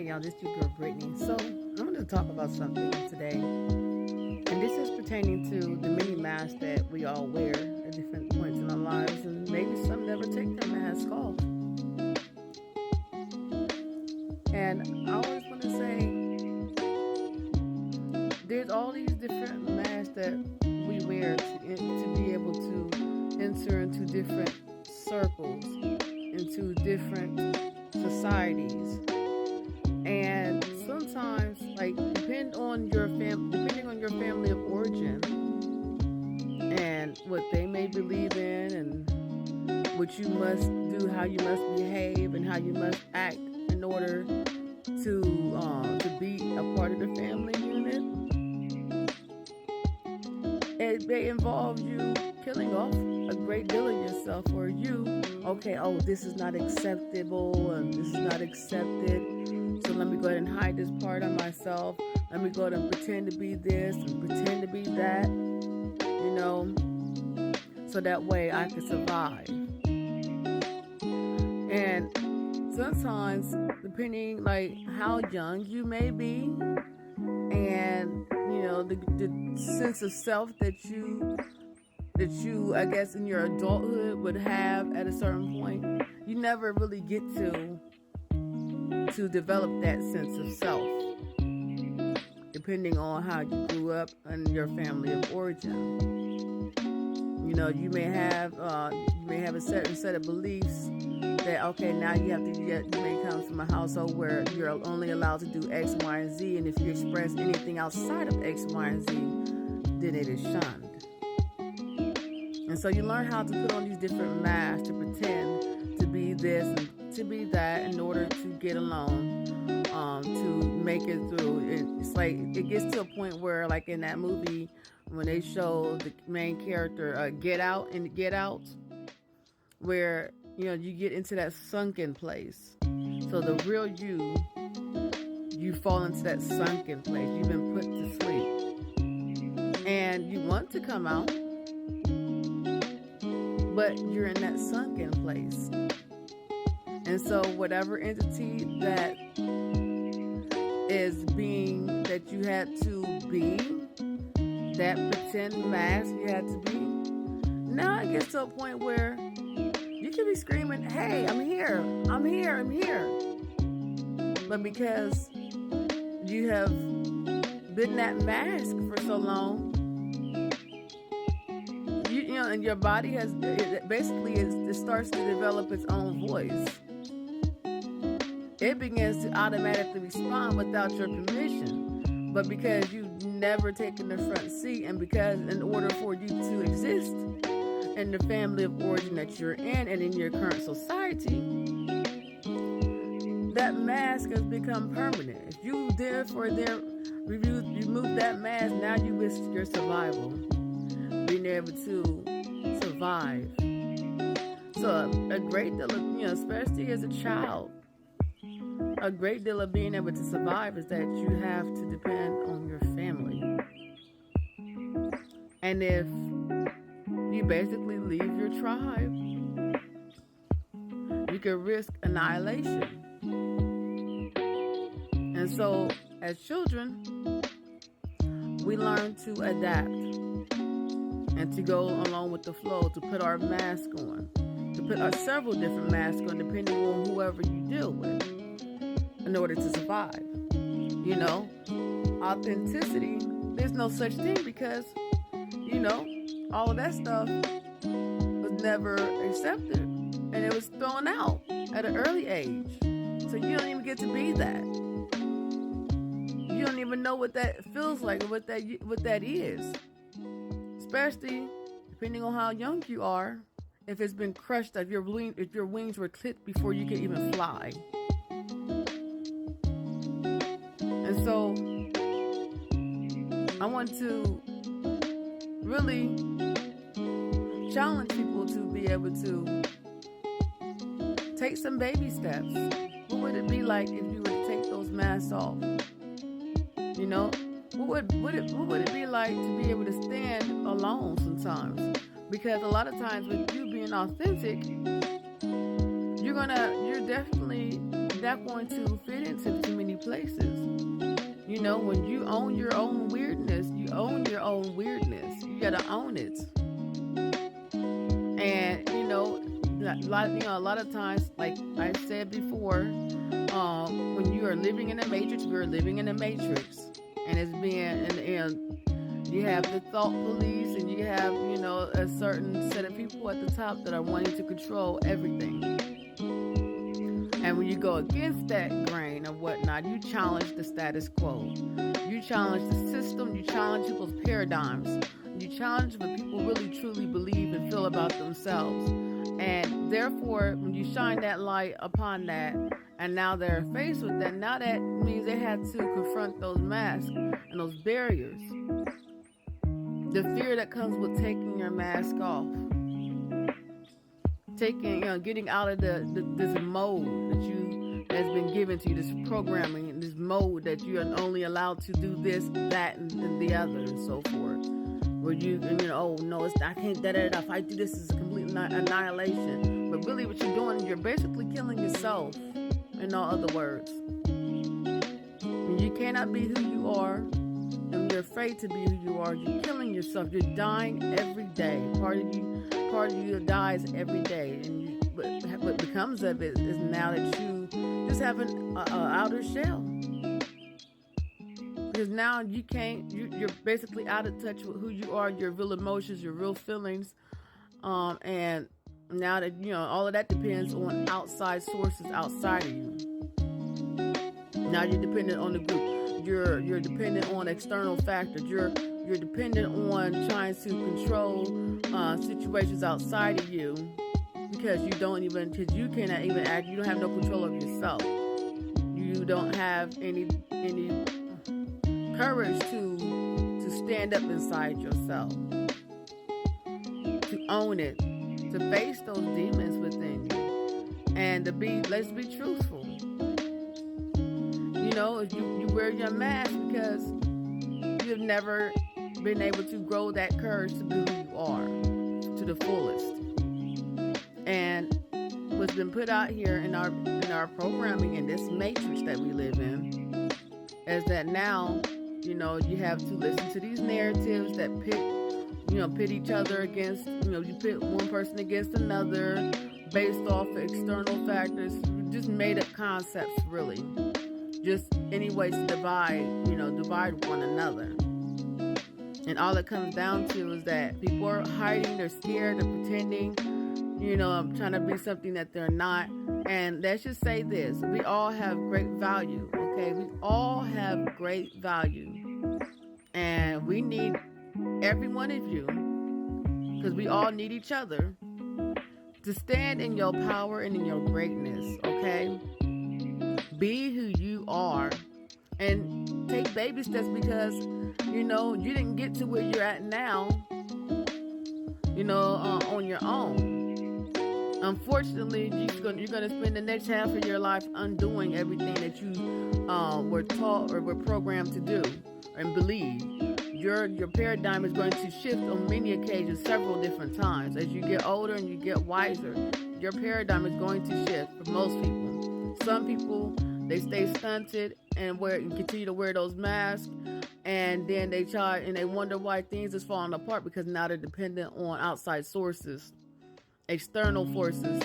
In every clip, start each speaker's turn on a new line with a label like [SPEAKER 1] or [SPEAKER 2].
[SPEAKER 1] y'all, this is your girl Brittany. So I'm going to talk about something today, and this is pertaining to the many masks that we all wear at different points in our lives, and maybe some never take their mask off. And I always want to say, there's all these different masks that we wear to be able to enter into different circles, into different societies. And sometimes, like, depending on your family of origin and what they may believe in and what you must do, how you must behave and how you must act in order to be a part of the family unit, it may involve you killing off a great deal of yourself, or this is not acceptable and this is not accepted, so let me go ahead and hide this part of myself. Let me go ahead and pretend to be this and pretend to be that, so that way I can survive. And sometimes, depending like how young you may be, and the sense of self that you I guess in your adulthood would have at a certain point, you never really get to develop that sense of self, depending on how you grew up and your family of origin. You may have a certain set of beliefs that, okay, now you may come from a household where you're only allowed to do X, Y, and Z, and if you express anything outside of X, Y, and Z, then it is shunned. And so you learn how to put on these different masks to pretend to be this and to be that in order to get along, to make it through. It's like it gets to a point where, like in that movie, when they show the main character Get Out, where you get into that sunken place. So the real you fall into that sunken place. You've been put to sleep, and you want to come out, but you're in that sunken place. And so whatever entity that is being that you had to be, that pretend mask you had to be, now it gets to a point where you can be screaming, hey, I'm here. But because you have been that mask for so long, and your body it starts to develop its own voice. It begins to automatically respond without your permission. But because you've never taken the front seat, and because in order for you to exist in the family of origin that you're in and in your current society, that mask has become permanent. If you remove that mask, now you risk your survival, being able to survive. So a great deal of, especially as a child, a great deal of being able to survive is that you have to depend on your family. And if you basically leave your tribe, you can risk annihilation. And so, as children, we learn to adapt and to go along with the flow, to put our mask on, to put our several different masks on, depending on whoever you deal with, in order to survive. Authenticity, there's no such thing, because all of that stuff was never accepted, and it was thrown out at an early age. So you don't even get to be that. You don't even know what that feels like, or what that is. Especially depending on how young you are, if it's been crushed, if your wings were clipped before you could even fly. And so I want to really challenge people to be able to take some baby steps. What would it be like if you were to take those masks off? What would it be like to be able to stand alone sometimes? Because a lot of times with you being authentic, you're definitely not going to fit into too many places. You know, when you own your own weirdness, you own your own weirdness. You gotta own it. And a lot of times, like I said before, when you are living in a matrix, we're living in a matrix, and it's being and you have the thought police, and you have a certain set of people at the top that are wanting to control everything. And when you go against that grain or whatnot, you challenge the status quo. You challenge the system. You challenge people's paradigms. You challenge what people really truly believe and feel about themselves. And therefore, when you shine that light upon that, and now they're faced with that, now that means they had to confront those masks and those barriers. The fear that comes with taking your mask off. Getting out of this mode that's been given to you, this programming, this mode that you are only allowed to do this, that, and the other, and so forth. Where oh no, I can't. If I do this, it's a complete annihilation. But really, what you're doing, you're basically killing yourself. In all other words, you cannot be who you are, and you're afraid to be who you are. You're killing yourself. You're dying every day. Part of you dies every day, and what becomes of it is now that you just have an outer shell. Because now you're basically out of touch with who you are, your real emotions, your real feelings, and now that all of that depends on outside sources outside of you. Now you're dependent on the group. You're dependent on external factors. You're dependent on trying to control situations outside of you because you cannot even act. You don't have no control of yourself. You don't have any courage to stand up inside yourself, to own it, to face those demons within you, and let's be truthful. You wear your mask because you've never been able to grow that courage to be who you are to the fullest. And what's been put out here in our programming, in this matrix that we live in, is that now you have to listen to these narratives that pit each other against, you pit one person against another based off of external factors, just made up concepts, really. Just any ways to divide one another. And all it comes down to is that people are hiding, they're scared, they're pretending, trying to be something that they're not. And let's just say this, we all have great value, okay? We all have great value. And we need every one of you, because we all need each other, to stand in your power and in your greatness, okay? Be who you are and take baby steps, because you didn't get to where you're at now on your own. Unfortunately, you're gonna spend the next half of your life undoing everything that you were taught or were programmed to do and believe. Your paradigm is going to shift on many occasions, several different times. As you get older and you get wiser, your paradigm is going to shift for most people. Some people, they stay stunted and continue to wear those masks, and then they try and they wonder why things is falling apart, because now they're dependent on outside sources, external forces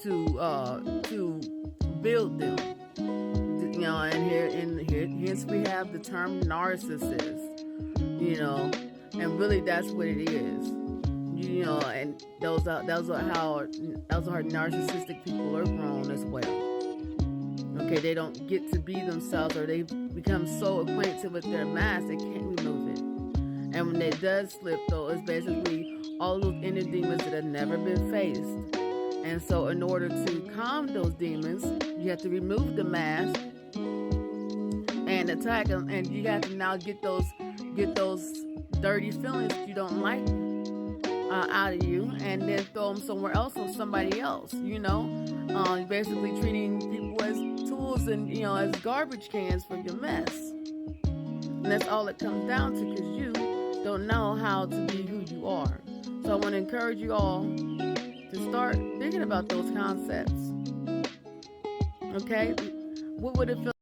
[SPEAKER 1] to build them. And hence we have the term narcissist. And really that's what it is. And those are how narcissistic people are grown as well. Okay, they don't get to be themselves, or they become so acquainted with their mask they can't remove it. And when it does slip, though, it's basically all those inner demons that have never been faced. And so in order to calm those demons, you have to remove the mask and attack them, and you have to now get those dirty feelings that you don't like out of you, and then throw them somewhere else on somebody else. Basically treating people as tools and as garbage cans for your mess. And that's all it comes down to, because you don't know how to be who you are. So I want to encourage you all to start thinking about those concepts. Okay? what would it feel